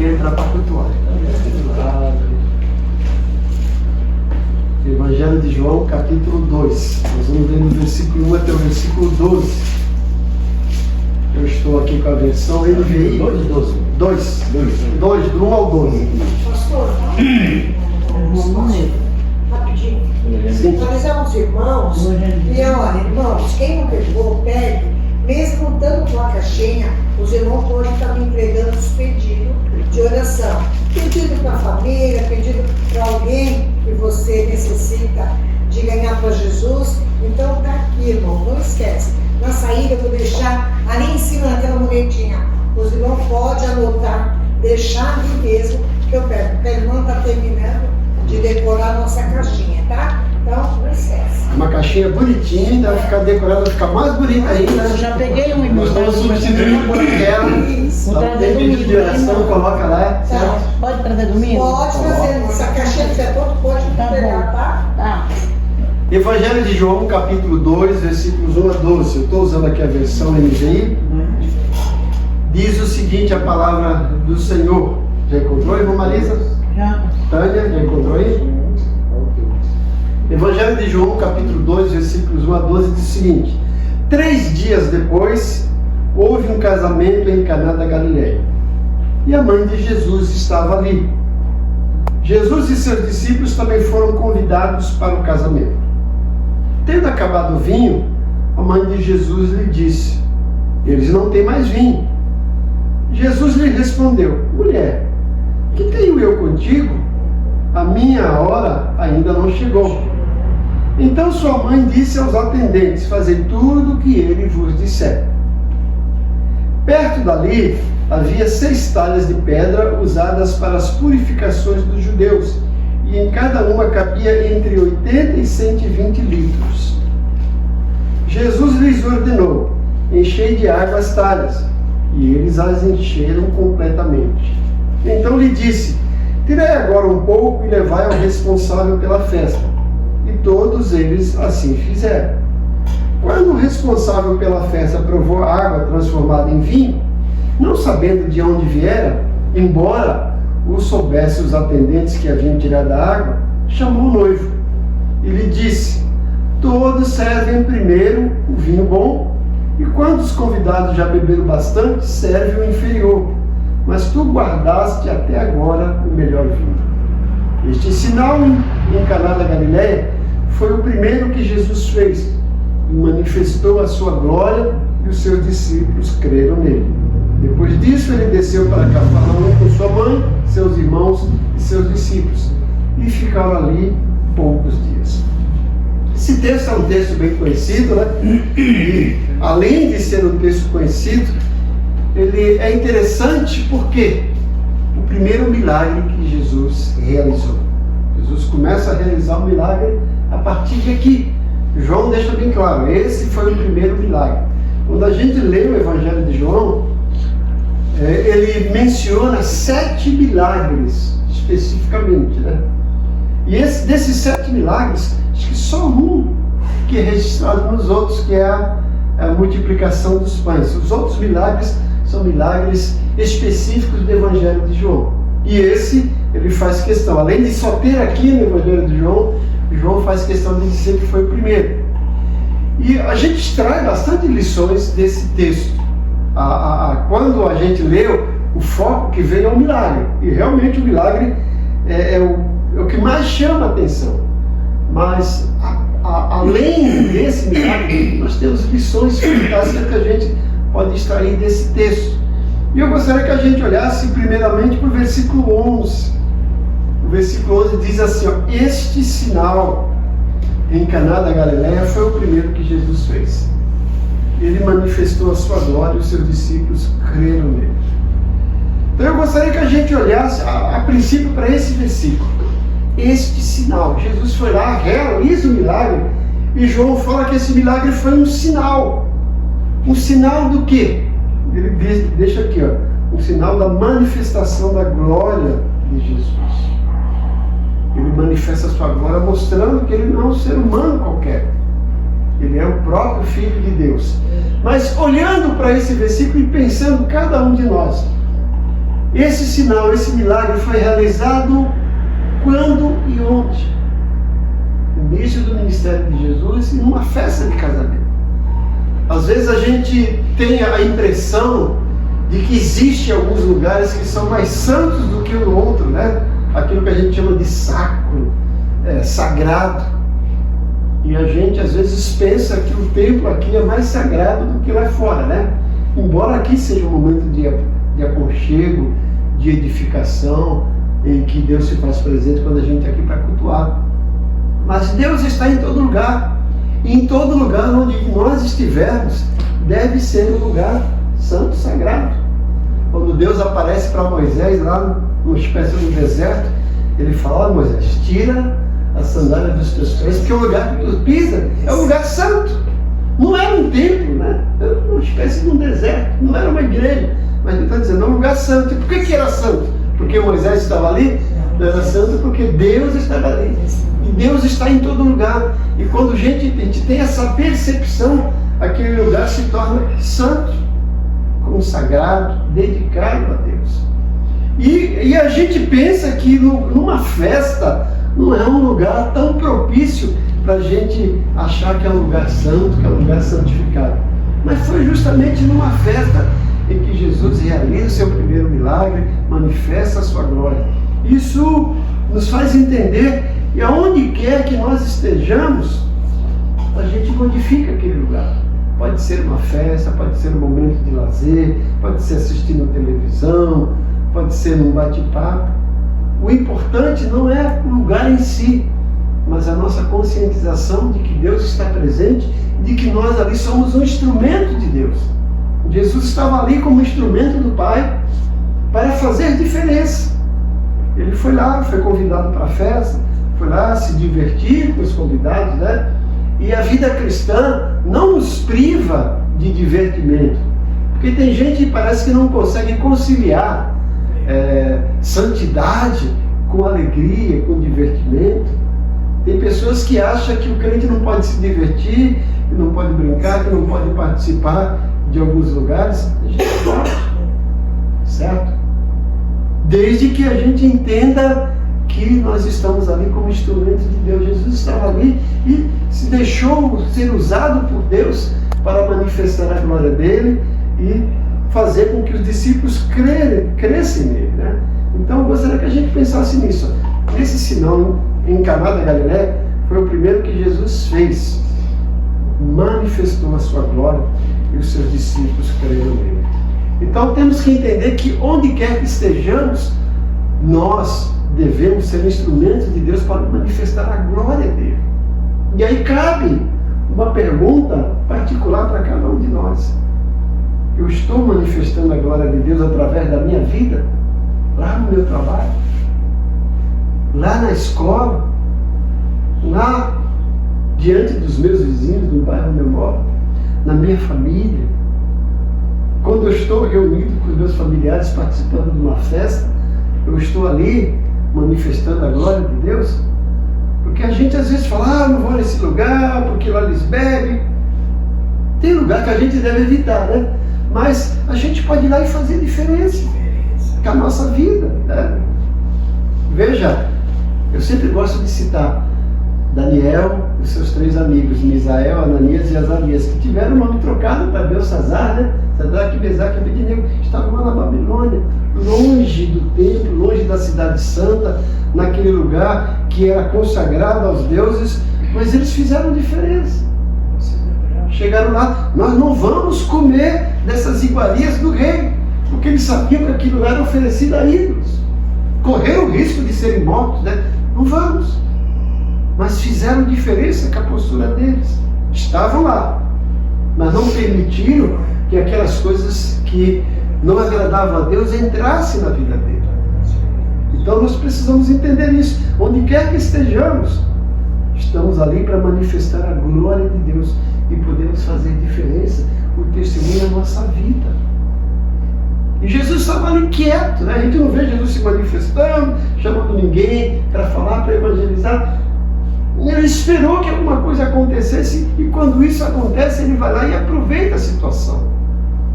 quer entrar para cultuar. Evangelho de João, capítulo 2. Nós vamos ver no versículo 1 até o versículo 12. Eu estou aqui com a versão NVI. 2, do 1 ao 12. Pastor, rapidinho. Sim. Atualizar os irmãos. E olha, irmãos, quem não pegou, pegue. Mesmo estando com a caixinha, os irmãos podem estar me entregando os pedidos de oração. Pedido para a família, pedido para alguém que você necessita de ganhar para Jesus. Então está aqui, irmão, não esquece. Na saída eu vou deixar ali em cima naquela moletinha. Os irmãos podem anotar, deixar ali mesmo que eu pego. Porque a irmã está terminando de decorar a nossa caixinha, tá? Então não esquece. Uma caixinha bonitinha, vai ficar decorada, vai ficar mais bonita ainda. Eu já peguei um Nós estamos substituindo por aquela. Isso. Vou Então, trazer tem pedido de domingo, oração, hein, coloca lá, certo? Pode trazer domingo? Pode fazer, se a caixinha tiver todo, pode Tá pegar, bom. tá? Tá. Evangelho de João, capítulo 2, versículos 1 a 12. Eu estou usando aqui a versão NVI. Diz o seguinte, a palavra do Senhor. Já encontrou, irmã Marisa? Já. Tânia, já encontrou aí? Evangelho de João, capítulo 2, versículos 1 a 12, diz o seguinte: 3 dias depois, houve um casamento em Caná da Galileia. E a mãe de Jesus estava ali. Jesus e seus discípulos também foram convidados para o casamento. Tendo acabado o vinho, a mãe de Jesus lhe disse: eles não têm mais vinho. Jesus lhe respondeu: mulher, que tenho eu contigo? A minha hora ainda não chegou. Então sua mãe disse aos atendentes: fazei tudo o que ele vos disser. Perto dali havia 6 talhas de pedra usadas para as purificações dos judeus, e em cada uma cabia entre 80 e 120 litros. Jesus lhes ordenou: enchei de água as talhas, e eles as encheram completamente. Então lhe disse: tirei agora um pouco e levai ao responsável pela festa. E todos eles assim fizeram. Quando o responsável pela festa provou a água transformada em vinho, não sabendo de onde viera, embora o soubessem os atendentes que haviam tirado a água, chamou o noivo e lhe disse: todos servem primeiro o vinho bom, e quando os convidados já beberam bastante, serve o inferior, mas tu guardaste até agora o melhor vinho. Este sinal em Caná da Galileia foi o primeiro que Jesus fez e manifestou a sua glória, e os seus discípulos creram nele. Depois disso, ele desceu para Cafarnaum com sua mãe, seus irmãos e seus discípulos, e ficaram ali poucos dias. Esse texto é um texto bem conhecido, né? E além de ser um texto conhecido, ele é interessante porque o primeiro milagre que Jesus realizou. Jesus começa a realizar o milagre a partir de aqui. João deixa bem claro, esse foi o primeiro milagre. Quando a gente lê o Evangelho de João, ele menciona 7 milagres especificamente, né? E desses 7 milagres, acho que só um que é registrado nos outros, que é a multiplicação dos pães. Os outros milagres são milagres específicos do Evangelho de João. E esse, ele faz questão, além de só ter aqui no Evangelho de João, João faz questão de dizer que foi o primeiro. E a gente extrai bastante lições desse texto. Quando a gente lê, o foco que veio é o milagre. E realmente o milagre é o que mais chama a atenção. Mas, além desse milagre, nós temos lições fantásticas que a gente pode extrair desse texto. E eu gostaria que a gente olhasse primeiramente para o versículo 11. O versículo 11 diz assim, ó: este sinal em Caná da Galileia foi o primeiro que Jesus fez. Ele manifestou a sua glória e os seus discípulos creram nele. Então eu gostaria que a gente olhasse a princípio para esse versículo. Este sinal. Jesus foi lá, realiza o milagre, e João fala que esse milagre foi um sinal. Um sinal do quê? Ele deixa aqui, ó, um sinal da manifestação da glória de Jesus. Ele manifesta a sua glória mostrando que ele não é um ser humano qualquer. Ele é o próprio Filho de Deus. Mas olhando para esse versículo e pensando cada um de nós, Esse sinal, esse milagre foi realizado quando e onde? No início do ministério de Jesus e numa festa de casamento. Às vezes a gente tem a impressão de que existem alguns lugares que são mais santos do que o outro, né? Aquilo que a gente chama de sacro, sagrado. E a gente às vezes pensa que o templo aqui é mais sagrado do que lá fora, né? Embora aqui seja um momento de aconchego, de edificação, em que Deus se faz presente quando a gente está aqui para cultuar. Mas Deus está em todo lugar. E em todo lugar onde nós estivermos, deve ser um lugar santo, sagrado. Quando Deus aparece para Moisés lá numa espécie de deserto, ele fala: Moisés, tira a sandália dos teus pés, porque o lugar que tu pisa é um lugar santo. Não era um templo, né? Era uma espécie de um deserto, não era uma igreja. Mas ele está dizendo, é um lugar santo. E por que era santo? Porque Moisés estava ali? Não era santo porque Deus estava ali. E Deus está em todo lugar. E quando a gente tem essa percepção, aquele lugar se torna santo, consagrado, dedicado a Deus. E a gente pensa que numa festa não é um lugar tão propício para a gente achar que é um lugar santo, que é um lugar santificado. Mas foi justamente numa festa em que Jesus realiza o seu primeiro milagre, manifesta a sua glória. Isso nos faz entender que aonde quer que nós estejamos, a gente modifica aquele lugar. Pode ser uma festa, pode ser um momento de lazer, pode ser assistindo televisão, pode ser num bate-papo. O importante não é o lugar em si, mas a nossa conscientização de que Deus está presente, de que nós ali somos um instrumento de Deus. Jesus estava ali como instrumento do Pai para fazer diferença. Ele foi lá, foi convidado para a festa, foi lá se divertir com os convidados, né? E a vida cristã não nos priva de divertimento. Porque tem gente que parece que não consegue conciliar santidade com alegria, com divertimento. Tem pessoas que acham que o crente não pode se divertir, que não pode brincar, que não pode participar de alguns lugares. A gente pode, certo? Desde que a gente entenda que nós estamos ali como instrumentos de Deus. Jesus estava ali e se deixou ser usado por Deus para manifestar a glória dele e fazer com que os discípulos crescem nele, né? Então eu gostaria que a gente pensasse nisso. Esse sinal em Caná da Galileia foi o primeiro que Jesus fez. Manifestou a sua glória e os seus discípulos creram nele. Então temos que entender que onde quer que estejamos, nós devemos ser instrumentos de Deus para manifestar a glória dele. E aí cabe uma pergunta particular para cada um de nós. Eu estou manifestando a glória de Deus através da minha vida? Lá no meu trabalho? Lá na escola? Lá diante dos meus vizinhos, no bairro onde eu moro? Na minha família? Quando eu estou reunido com os meus familiares participando de uma festa, eu estou ali manifestando a glória de Deus? Porque a gente às vezes fala, não vou nesse lugar, porque lá eles bebem. Tem lugar que a gente deve evitar, né? Mas a gente pode ir lá e fazer diferença com a nossa vida, né? Veja, eu sempre gosto de citar Daniel e seus 3 amigos, Misael, Ananias e Azarias, que tiveram o nome trocado para Belsazar, né? Sadraque, Mesaque e Abednego estavam lá na Babilônia, longe do templo, longe da cidade santa, naquele lugar que era consagrado aos deuses, mas eles fizeram diferença. Chegaram lá, nós não vamos comer dessas iguarias do rei, porque eles sabiam que aquilo era oferecido a ídolos. Correram o risco de serem mortos, né? Não vamos. Mas fizeram diferença com a postura deles. Estavam lá, mas não permitiram que aquelas coisas que não agradavam a Deus entrassem na vida dele. Então nós precisamos entender isso. Onde quer que estejamos, estamos ali para manifestar a glória de Deus e podemos fazer diferença, o testemunho da nossa vida. E Jesus estava ali quieto, né? A gente não vê Jesus se manifestando, chamando ninguém para falar, para evangelizar. Ele esperou que alguma coisa acontecesse e quando isso acontece, ele vai lá e aproveita a situação.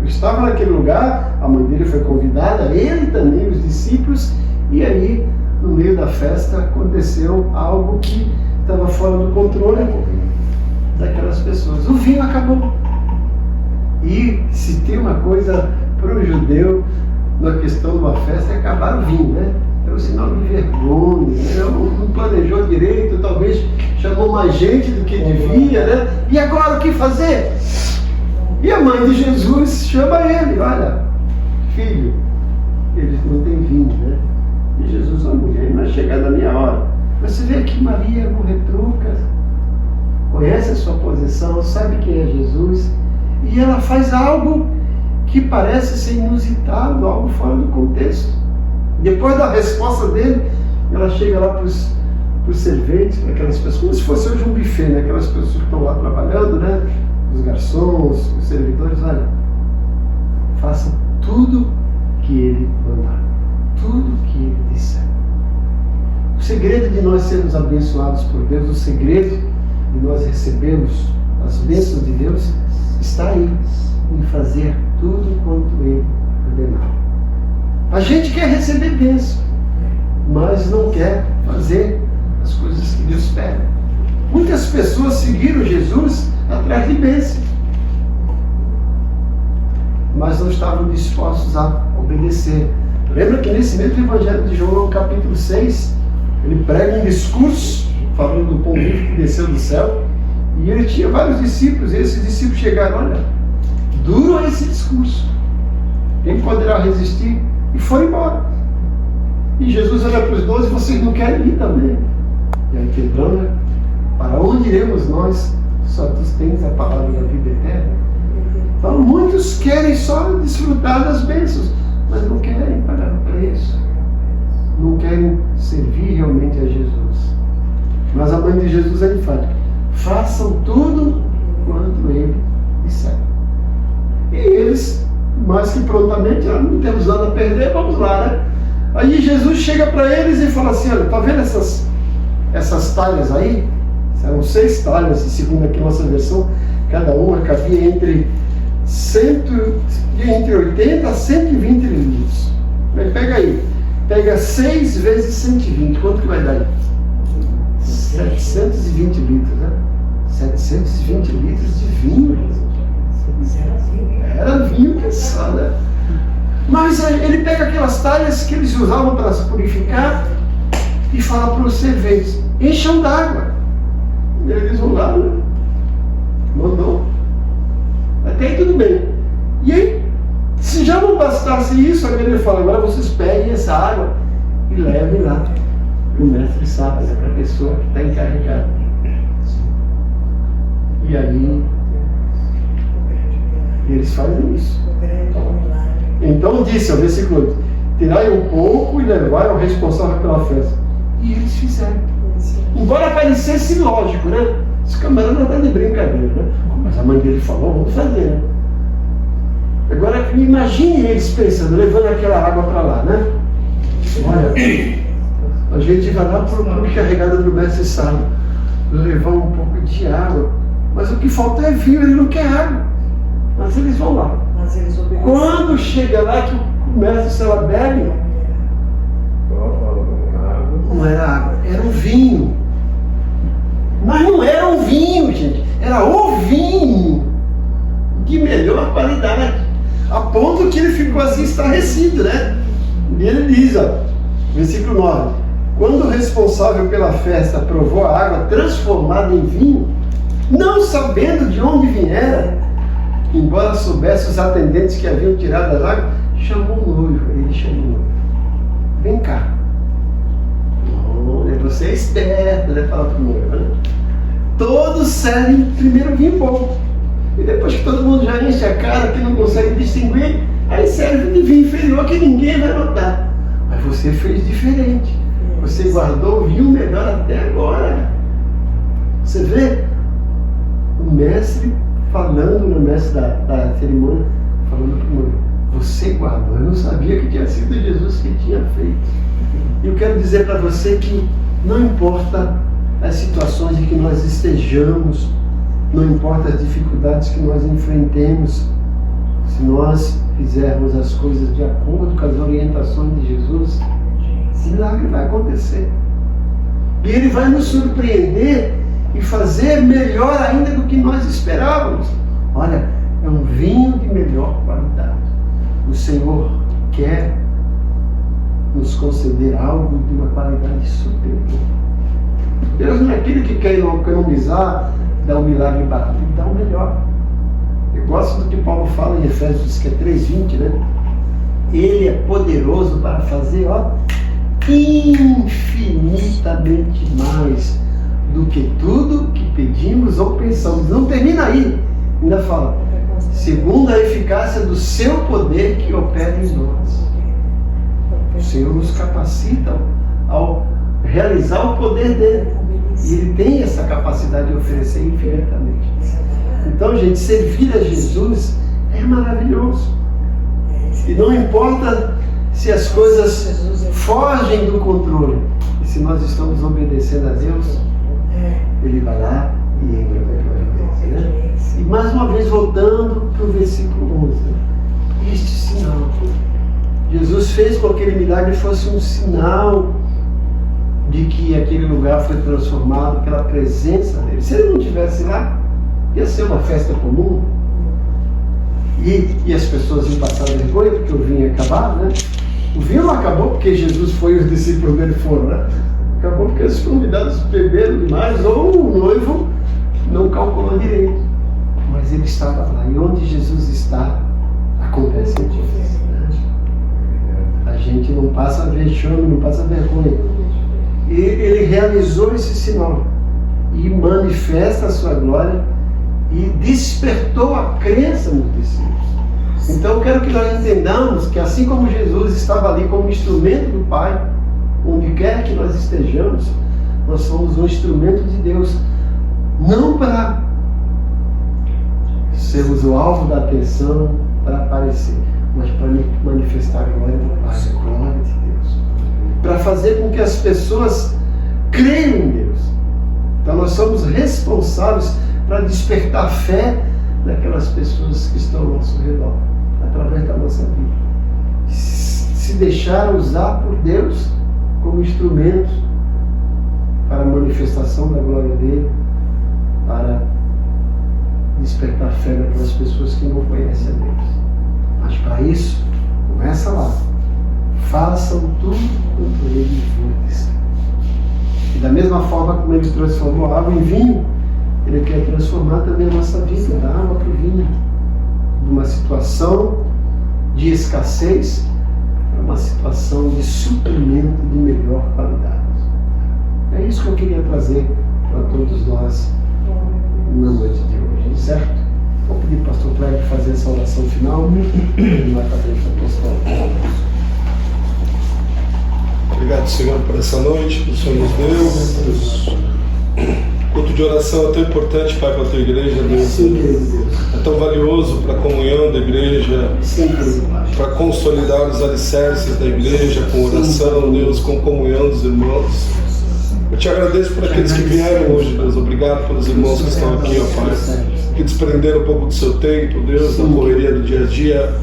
estava naquele lugar, a mãe dele foi convidada, ele também, os discípulos, e aí, no meio da festa, aconteceu algo que estava fora do controle daquelas pessoas. O vinho acabou. E se tem uma coisa para o judeu, na questão de uma festa, é acabar o vinho, né? É um sinal de vergonha, né? Não planejou direito, talvez chamou mais gente do que devia, né? E agora o que fazer? E a mãe de Jesus chama ele, olha, filho, eles não têm vinho, né? E Jesus, ó, mulher, não é chegada a minha hora. Mas você vê que Maria não retruca, conhece a sua posição, sabe quem é Jesus, e ela faz algo que parece ser inusitado, algo fora do contexto. Depois da resposta dele, ela chega lá para os serventes, para aquelas pessoas, como se fosse hoje um buffet, né? Aquelas pessoas que estão lá trabalhando, né? Os garçons, os servidores, olha, façam tudo que ele mandar, tudo que ele disser. O segredo de nós sermos abençoados por Deus, o segredo de nós recebermos as bênçãos de Deus, está aí, em fazer tudo quanto ele ordenar. A gente quer receber bênção, mas não quer fazer as coisas que Deus pede. Muitas pessoas seguiram Jesus atrás de bênção, mas não estavam dispostos a obedecer. Lembra que nesse mesmo Evangelho de João, no capítulo 6, ele prega um discurso falando do pão vivo que desceu do céu, e ele tinha vários discípulos, e esses discípulos chegaram, olha, duro é esse discurso, quem poderá resistir? E foi embora. E Jesus olha para os 12, vocês não querem ir também? E aí Pedro, né? Para onde iremos nós? Só tu tens a palavra da vida eterna. Então muitos querem só desfrutar das bênçãos, mas não querem pagar o preço, não querem servir realmente a Jesus. Mas a mãe de Jesus aí fala, façam tudo quanto ele disser. E eles, mais que prontamente, não temos nada a perder, vamos lá, né? Aí Jesus chega para eles e fala assim, olha, tá vendo essas talhas aí? Eram 6 talhas, segundo aqui a nossa versão, cada uma cabia entre 80 a 120 litros. Pega aí, pega 6 vezes 120, quanto que vai dar aí? 720 litros, né? 720 litros de vinho. Era vinho que só, né? Mas ele pega aquelas talhas que eles usavam para se purificar e fala para os serventes, encham d'água. E eles vão lá, né? Mandou. Até aí tudo bem. E aí, se já não bastasse isso, agora ele fala, agora vocês peguem essa água e levem lá para o mestre sábio, para a pessoa que está encarregada. E aí, eles fazem isso. Então disse, o versículo 8, tirai um pouco e levai ao responsável pela festa. E eles fizeram. Embora parecesse lógico, né? Esse camarada não está de brincadeira, né? Mas a mãe dele falou, vamos fazer, né? Agora imagine eles pensando, levando aquela água para lá, né? Olha, a gente vai lá para o carregado do mestre sábio, levar um pouco de água, mas o que falta é vinho, ele não quer água. Mas eles vão lá. Quando chega lá que o mestre sábio bebe, não era água, era um vinho. Mas não era um vinho, gente, era o vinho de melhor qualidade, a ponto que ele ficou assim estarrecido, né? E ele diz, ó, versículo 9, quando o responsável pela festa provou a água transformada em vinho, não sabendo de onde viera, embora soubesse os atendentes que haviam tirado as águas, chamou o noivo, ele chamou o noivo, vem cá. Você é esperto, né? Fala pro noivo, né? Todos servem primeiro vinho bom. E depois que todo mundo já enche a cara, que não consegue distinguir, aí serve de vinho inferior que ninguém vai notar. Mas você fez diferente. Você guardou o vinho melhor até agora. Você vê o mestre falando, no mestre da cerimônia, falando pro noivo, você guardou. Eu não sabia que tinha sido Jesus que tinha feito. E eu quero dizer para você que não importa as situações em que nós estejamos, não importa as dificuldades que nós enfrentemos, Se nós fizermos as coisas de acordo com as orientações de Jesus, esse milagre vai acontecer. E Ele vai nos surpreender e fazer melhor ainda do que nós esperávamos. Olha, é um vinho de melhor qualidade. O Senhor quer nos conceder algo de uma qualidade superior. Deus não é aquele que quer economizar, dar um milagre barato, Ele dá o melhor. Eu gosto do que Paulo fala em Efésios, que é 3:20, né? Ele é poderoso para fazer, infinitamente mais do que tudo que pedimos ou pensamos. Não termina aí, ainda fala, segundo a eficácia do seu poder que opera em nós. O Senhor nos capacita ao realizar o poder dele. E Ele tem essa capacidade de oferecer infinitamente. Então, gente, servir a Jesus é maravilhoso. E não importa se as coisas fogem do controle. E se nós estamos obedecendo a Deus, Ele vai lá e entra na providência, né? E mais uma vez, voltando para o versículo 11. Este sinal. Jesus fez com que aquele milagre fosse um sinal de que aquele lugar foi transformado pela presença dele. Se ele não estivesse lá, ia ser uma festa comum. E as pessoas iam passar vergonha porque o vinho ia acabar, né? O vinho não acabou porque Jesus foi e os discípulos dele foram, né? Acabou porque os convidados beberam demais ou o noivo não calculou direito. Mas ele estava lá. E onde Jesus está, acontece isso. A gente não passa vexame, não passa vergonha. E ele realizou esse sinal e manifesta a sua glória e despertou a crença nos discípulos. Então eu quero que nós entendamos que assim como Jesus estava ali como instrumento do Pai, onde quer que nós estejamos, nós somos um instrumento de Deus, não para sermos o alvo da atenção, para aparecer, mas para manifestar a glória do Pai, a glória de Deus, para fazer com que as pessoas creiam em Deus. Então nós somos responsáveis para despertar fé naquelas pessoas que estão ao nosso redor, através da nossa vida. Se deixar usar por Deus como instrumento para a manifestação da glória dele, para despertar fé naquelas pessoas que não conhecem a Deus. Mas para isso, começa lá. Façam tudo quanto ele vos. E da mesma forma como ele transformou a água em vinho, ele quer transformar também a nossa vida, da água para o vinho. De uma situação de escassez para uma situação de suprimento de melhor qualidade. É isso que eu queria trazer para todos nós na noite de hoje, certo? Vou pedir para o pastor Cléber fazer essa oração final. Nós acabamos de apostar. Obrigado, Senhor, por essa noite que o Senhor nos deu. O culto de oração é tão importante, Pai, para a tua igreja, Deus. Sim, é tão valioso para a comunhão da igreja, para consolidar os alicerces da igreja, com oração, Deus, com comunhão dos irmãos. Eu te agradeço por aqueles que vieram hoje, Deus. Obrigado pelos irmãos que estão aqui, ó Pai, que desprenderam um pouco do seu tempo, Deus, da correria do dia a dia,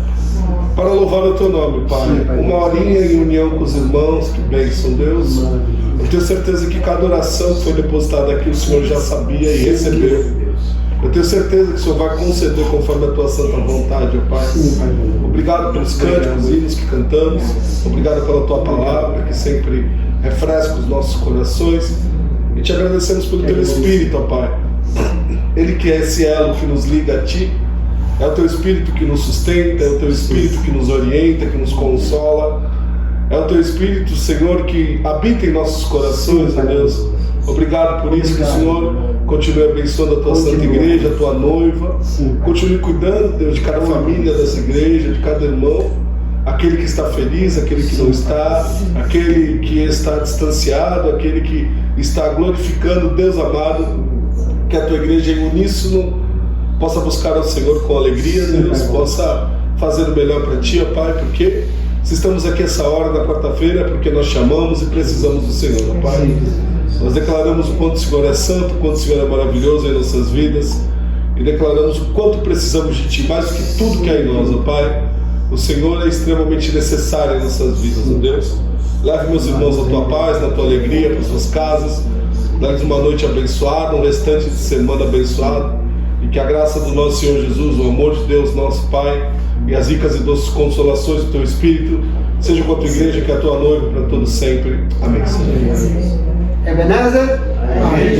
para louvar o teu nome, Pai. Uma horinha em união com os irmãos, que bênção, Deus. Eu tenho certeza que cada oração que foi depositada aqui, o Senhor já sabia e recebeu. Eu tenho certeza que o Senhor vai conceder conforme a tua santa vontade, ó Pai. Obrigado pelos cânticos, hinos que cantamos. Obrigado pela tua palavra, que sempre refresca os nossos corações. E te agradecemos pelo teu Espírito, ó Pai. Ele que é esse elo que nos liga a ti. É o teu Espírito que nos sustenta, é o teu Espírito que nos orienta, que nos consola. É o teu Espírito, Senhor, que habita em nossos corações, ó Deus. Obrigado por isso, que o Senhor continue abençoando a tua santa igreja, a tua noiva. Continue cuidando, Deus, de cada família dessa igreja, de cada irmão. Aquele que está feliz, aquele que não está, aquele que está distanciado, aquele que está glorificando, Deus amado. Que a tua igreja em uníssono possa buscar ao Senhor com alegria, Deus, possa fazer o melhor para ti, ó Pai, porque se estamos aqui essa hora na quarta-feira é porque nós chamamos e precisamos do Senhor, ó Pai. Nós declaramos o quanto o Senhor é santo, o quanto o Senhor é maravilhoso em nossas vidas, e declaramos o quanto precisamos de Ti, mais do que tudo que há em nós, ó Pai. O Senhor é extremamente necessário em nossas vidas, ó Deus. Leve meus irmãos à Tua paz, na Tua alegria, para suas casas. Dá-lhes uma noite abençoada, um restante de semana abençoado. E que a graça do nosso Senhor Jesus, o amor de Deus, nosso Pai, e as ricas e doces consolações do Teu Espírito sejam com a Tua igreja, que é a Tua noiva, para todos sempre. Amém. Ebenezer? Amém.